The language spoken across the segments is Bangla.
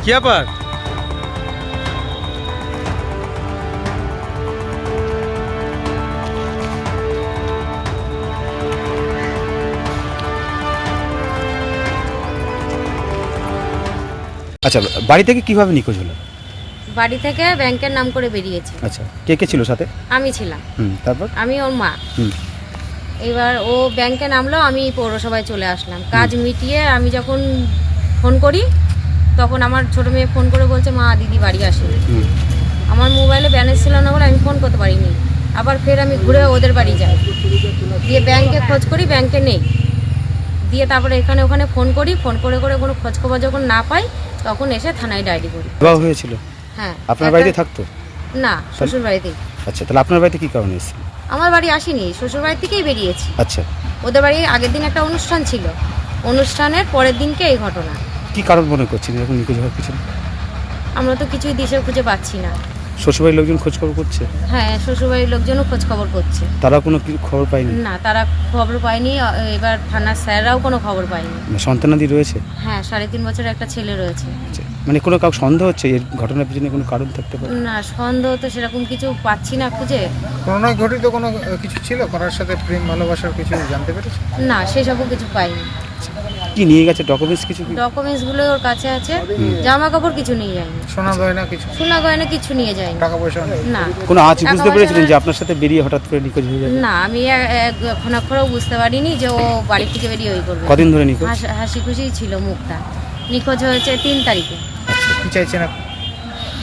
কি ব্যাপার? আচ্ছা, বাড়ি থেকে কিভাবে নিখোঁজ হলো? বাড়ি থেকে ব্যাংকের নাম করে বেরিয়েছে। আচ্ছা, কে কে ছিল সাথে? আমি ছিলাম, তারপর? আমি ওর মা। এবার ও ব্যাংকে নামলো, আমি পৌরসভায় চলে আসলাম। কাজ মিটিয়ে আমি যখন ফোন করি তখন আমার ছোটো মেয়ে ফোন করে বলছে, মা দিদি বাড়ি আসেনি। আমার মোবাইলে ব্যালেন্স ছিল না বলে আমি ফোন করতে পারিনি। আবার ফের আমি ঘুরে ওদের বাড়ি যাই, দিয়ে ব্যাংকে খোঁজ করি, ব্যাংকে নেই। দিয়ে তারপরে এখানে ওখানে ফোন করি, ফোন করে করে কোনো খোঁজখবর যখন না পাই তখন এসে থানায় ডায়েরি করি। বিবাহ হয়েছিল? হ্যাঁ। আপনার বাড়িতে থাকতো? না, শ্বশুর বাড়িতেই। আচ্ছা, তাহলে আপনার বাড়িতে কি কারণে এসেছিল? আমার বাড়ি আসিনি, শ্বশুর বাড়ি থেকেই বেরিয়েছি। আচ্ছা, ওদের বাড়ি আগের দিন একটা অনুষ্ঠান ছিল, অনুষ্ঠানের পরের দিনকে এই ঘটনা। কি কারণ মনে করছেন এরকম নিখোঁজ হওয়ার পিছনে? আমরা তো কিছুই দিশে খুঁজে পাচ্ছি না। শ্বশুরবাড়ির লোকজন খোঁজ খবর করছে? হ্যাঁ, শ্বশুরবাড়ির লোকজনও খোঁজ খবর করছে। তারা কোনো খবর পায়নি? না, তারা খবর পায়নি। এবার থানার স্যাররাও কোনো খবর পায়নি। সন্তানাদি রয়েছে? হ্যাঁ, 3.5 বছরের একটা ছেলে রয়েছে। আচ্ছা, মানে কোনো কাউ সন্দেহ হচ্ছে এর ঘটনার পিছনে কোনো কারণ থাকতে পারে? না, সন্দেহ তো সেরকম কিছু পাচ্ছি না খুঁজে। করোনায় ঘটিত কোনো কিছু ছিল, করার সাথে প্রেম ভালোবাসার কিছু জানতে পেরেছে? না, সেসবও কিছু পাইনি। কি নিয়ে গেছে ডকুমেন্টস কিছু? ডকুমেন্টসগুলো ওর কাছে আছে, জামা কাপড় কিছু নিয়ে যায়নি। সোনা গয়না কিছু? সোনা গয়না কিছু নিয়ে যায়নি। টাকা পয়সা নেই? না। কোনো আজ বুঝতে পেরেছিলেন যে আপনার সাথে বেরিয়ে হঠাৎ করে নিখোঁজ হয়ে যাবে? না, আমি এখন এখনও বুঝতে পারিনি যে ও বাড়ি থেকে বেরিয়ে ওই করবে। কদিন ধরে নিখোঁজ? হাসি খুশিই ছিল মুখটা। নিখোঁজ হয়েছে 3 তারিখে। কি চাইছেন আপনি?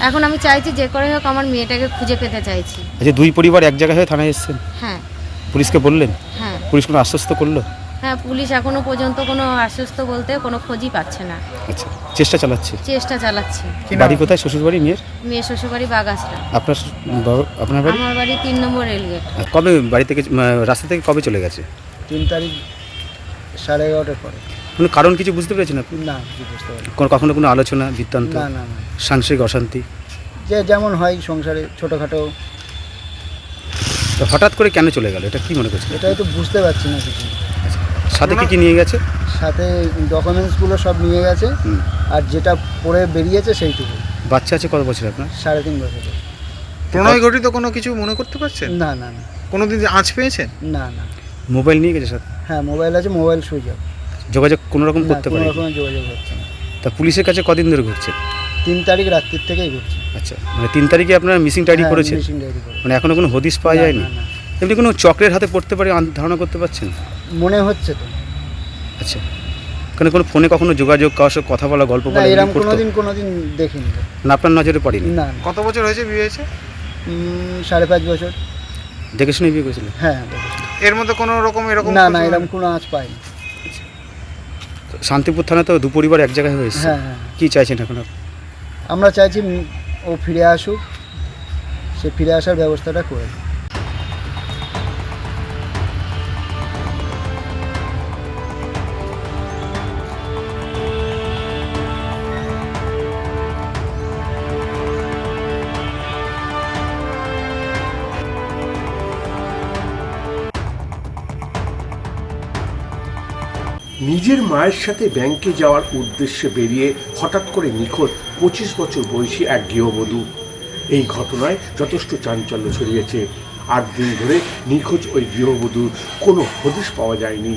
এখন আমি চাইছি যে করে হোক আমার মেয়েটাকে খুঁজে পেতে চাইছি। আচ্ছা, দুই পরিবার এক জায়গায় হয়ে থানায় এসেছেন? হ্যাঁ। পুলিশকে বললেন? হ্যাঁ। পুলিশ কোনো আশ্বস্ত করলো? হ্যাঁ, পুলিশ এখনো পর্যন্ত কোনো আশ্বস্ত বলতে কোনো খোঁজই পাচ্ছে না। আচ্ছা, চেষ্টা চালাচ্ছে? চেষ্টা চালাচ্ছে। বাড়ি কোথায় শ্বশুর বাড়ি মেয়ের? মেয়ে শ্বশুরবাড়ি বাগাসরা। আপনার বাড়ি? আমার বাড়ি 3 নম্বর রেলগেট। কবে বাড়ি থেকে রাস্তা থেকে কবে চলে গেছে? 3 তারিখ 11:30টার পরে। কোনো কারণ কিছু বুঝতে পেরেছেন আপনি? না, কিছু বুঝতে পারিনি। কখনো কোনো আলোচনা বৃত্তান্ত? না না না, সাংসারিক অশান্তি? যে যেমন হয় সংসারে ছোটোখাটো। তো হঠাৎ করে কেন চলে গেল এটা কি মনে করছেন? এটাই তো বুঝতে পারছি না কিছু। সাথে কি কি নিয়ে গেছে? সাথে ডকুমেন্টসগুলো সব নিয়ে গেছে, আর যেটা পরে বেরিয়েছে সেইটুকু। বাচ্চা আছে কত বছর আপনার? 3.5 বছরের। প্রণয় ঘটিত কোনো কিছু মনে করতে পারছেন? না না না। কোনোদিন আঁচ পেয়েছেন? না না। মোবাইল নিয়ে গেছে সাথে? হ্যাঁ, মোবাইল আছে, মোবাইল সুইচ অফ। যোগাযোগ কোনো রকম করতে কোনো পারে? রকমের যোগাযোগ হচ্ছে না। তা পুলিশের কাছে কদিন ধরে ঘুরছে? 3 তারিখ রাত্রির থেকেই ঘুরছে। আচ্ছা, মানে 3 তারিখে আপনারা মিসিং ডায়েরি হ্যাঁ, করেছেন? মিসিং ডায়েরি করে। মানে এখনো কোনো হদিশ পাওয়া না, যায়নি? না, না। এমনি কোনো চক্রের হাতে পড়তে পারে ধারণা করতে পারছেন? মনে হচ্ছে তো। আচ্ছা, কোনো ফোনে কখনো যোগাযোগ, কারোর সাথে কথা বলা, গল্প না, বলা এরকম করতো? কোনোদিন দেখিনি। না, আপনার নজরে পড়েনি? না। কত বছর হয়েছে বিয়ে হয়েছে? 5.5 বছর। দেখে শুনে বিয়ে করেছিলেন? হ্যাঁ, দেখেছি। এর মধ্যে কোনো রকম এরকম না কিছু না, হয়নি? এরকম কোনো আঁচ পাইনি। শান্তিপুর থানা তো দু পরিবার এক জায়গায় হয়েছে। হ্যাঁ হ্যাঁ। কি চাইছেন এখন আপনি? আমরা চাইছি ও ফিরে আসুক, সে ফিরে আসার ব্যবস্থাটা করে দিই। নিজের মায়ের সাথে ব্যাংকে যাওয়ার উদ্দেশ্যে বেরিয়ে হঠাৎ করে নিখোঁজ 25 বছর বয়সী এক গৃহবধূ। এই ঘটনায় যথেষ্ট চাঞ্চল্য ছড়িয়েছে। 8 দিন ধরে নিখোঁজ ওই গৃহবধূর কোনো হদিশ পাওয়া যায়নি।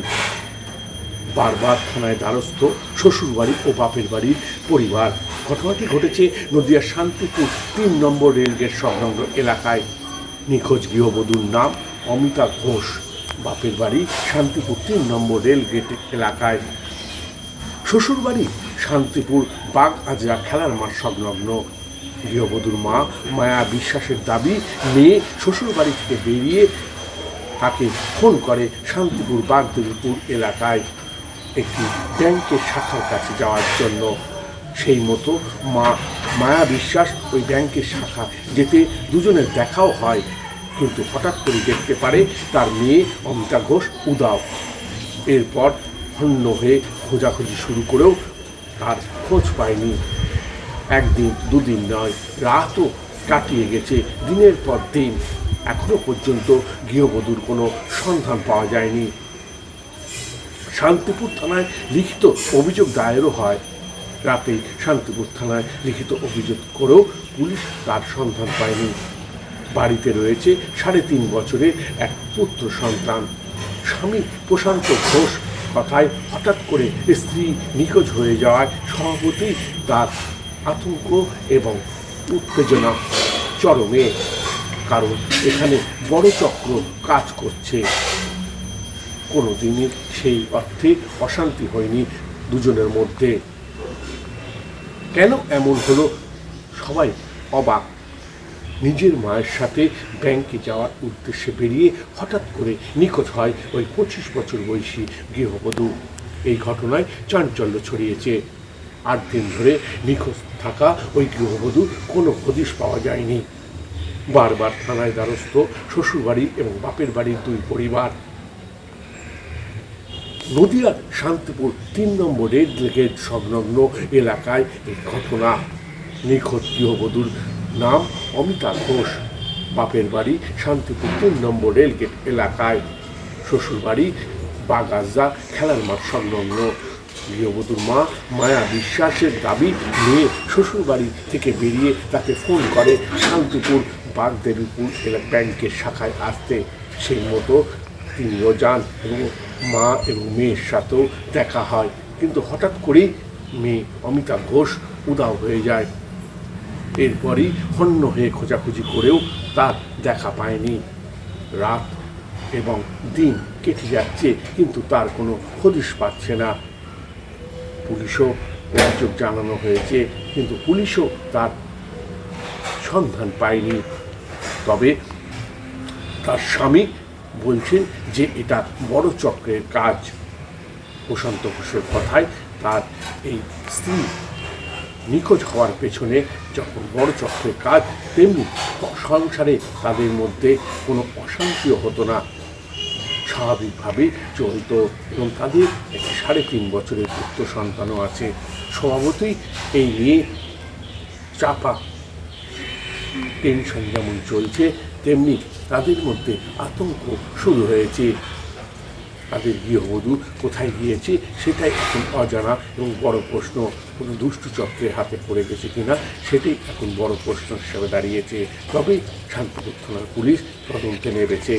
বারবার থানায় দ্বারস্থ শ্বশুরবাড়ি ও বাপের বাড়ির পরিবার। ঘটনাটি ঘটেছে নদিয়ার শান্তিপুর 3 নম্বর রেলগেট সংলগ্ন এলাকায়। নিখোঁজ গৃহবধূর নাম অমিতা ঘোষ। বাপের বাড়ি শান্তিপুর 3 নম্বর রেলগেট এলাকায়। শ্বশুরবাড়ি শান্তিপুর বাগ আজরা খেলার মাঠ সংলগ্ন। গৃহবধূর মা মায়া বিশ্বাসের দাবি, মেয়ে শ্বশুরবাড়ি থেকে বেরিয়ে তাকে ফোন করে শান্তিপুর বাগদেবীপুর এলাকায় একটি ব্যাংকের শাখার কাছে যাওয়ার জন্য। সেই মতো মায়া বিশ্বাস ওই ব্যাংকের শাখা যেতে দুজনের দেখাও হয়, কিন্তু হঠাৎ করে দেখতে পারে তার মেয়ে অমিতা ঘোষ উধাও। এরপর হন্য হয়ে খোঁজাখুঁজি শুরু করেও তার খোঁজ পায়নি। একদিন দুদিন নয়, রাতও কাটিয়ে গেছে, দিনের পর দিন। এখনো পর্যন্ত গৃহবধূর কোনো সন্ধান পাওয়া যায়নি। শান্তিপুর থানায় লিখিত অভিযোগ দায়েরও হয়। রাতেই শান্তিপুর থানায় লিখিত অভিযোগ করেও পুলিশ তার সন্ধান পায়নি। বাড়িতে রয়েছে 3.5 বছরের এক পুত্র সন্তান। স্বামী প্রশান্ত ঘোষ কথায় হঠাৎ করে স্ত্রী নিখোঁজ হয়ে যাওয়ায় স্বভাবতই তার আতঙ্ক এবং উত্তেজনা চরমে, কারণ এখানে বড় চক্র কাজ করছে। কোনোদিনই সেই অর্থে অশান্তি হয়নি দুজনের মধ্যে। কেন এমন হলো সবাই অবাক। নিজের মায়ের সাথে ব্যাংকে যাওয়ার উদ্দেশ্যে বেরিয়ে হঠাৎ করে নিখোঁজ হয় ওই 25 বছর বয়সী গৃহবধূ। এই ঘটনায় চাঞ্চল্য ছড়িয়েছে। 8 দিন ধরে নিখোঁজ থাকা ওই গৃহবধূ কোনো হদিশ পাওয়া যায়নি। বারবার থানায় দ্বারস্থ শ্বশুরবাড়ি এবং বাপের বাড়ির 2 পরিবার। নদিয়ার শান্তিপুর 3 নম্বর রেল গেট সংলগ্ন এলাকায় এই ঘটনা। নিখোঁজ গৃহবধূর নাম অমিতা ঘোষ। বাপের বাড়ি শান্তিপুর 3 নম্বর রেল গেট এলাকায়, শ্বশুরবাড়ি বাগাজা খেলার মাঠ সংলগ্ন। গৃহবধূর মা মায়া বিশ্বাসের দাবি, মেয়ে শ্বশুরবাড়ি থেকে বেরিয়ে তাকে ফোন করে শান্তিপুর বাগদেবীপুর ব্যাংকের শাখায় আসতে। সেই মতো তিনিও যান এবং মা এবং মেয়ের সাথেও দেখা হয়, কিন্তু হঠাৎ করেই মেয়ে অমিতা ঘোষ উধাও হয়ে যায়। এরপরই হন্য হয়ে খোঁজাখুঁজি করেও তার দেখা পায়নি। রাত এবং দিন কেটে যাচ্ছে, কিন্তু তার কোনো হদিশ পাচ্ছে না। পুলিশও অভিযোগ জানানো হয়েছে, কিন্তু পুলিশও তার সন্ধান পায়নি। তবে তার স্বামী বলছেন যে এটা বড় চক্রের কাজ। প্রশান্ত ঘোষের কথায় তার এই স্ত্রী নিখোঁজ হওয়ার পেছনে যখন বড় চক্রের কাজ, তেমনি সংসারে তাদের মধ্যে কোনো অশান্তিও হতো না, স্বাভাবিকভাবেই চলত এবং তাদের একটি 3.5 বছরের পুত্র সন্তানও আছে। স্বভাবতই এই নিয়ে চাপা টেনশন যেমন চলছে, তেমনি তাদের মধ্যে আতঙ্ক শুরু হয়েছে। তাদের গৃহবধূ কোথায় গিয়েছে সেটাই এখন অজানা এবং বড় প্রশ্ন। কোনো দুষ্টু চক্রের হাতে পড়ে গেছে কিনা সেটাই এখন বড় প্রশ্ন হিসেবে দাঁড়িয়েছে। তবে শান্তিপুর থানার পুলিশ তদন্তে নেমেছে।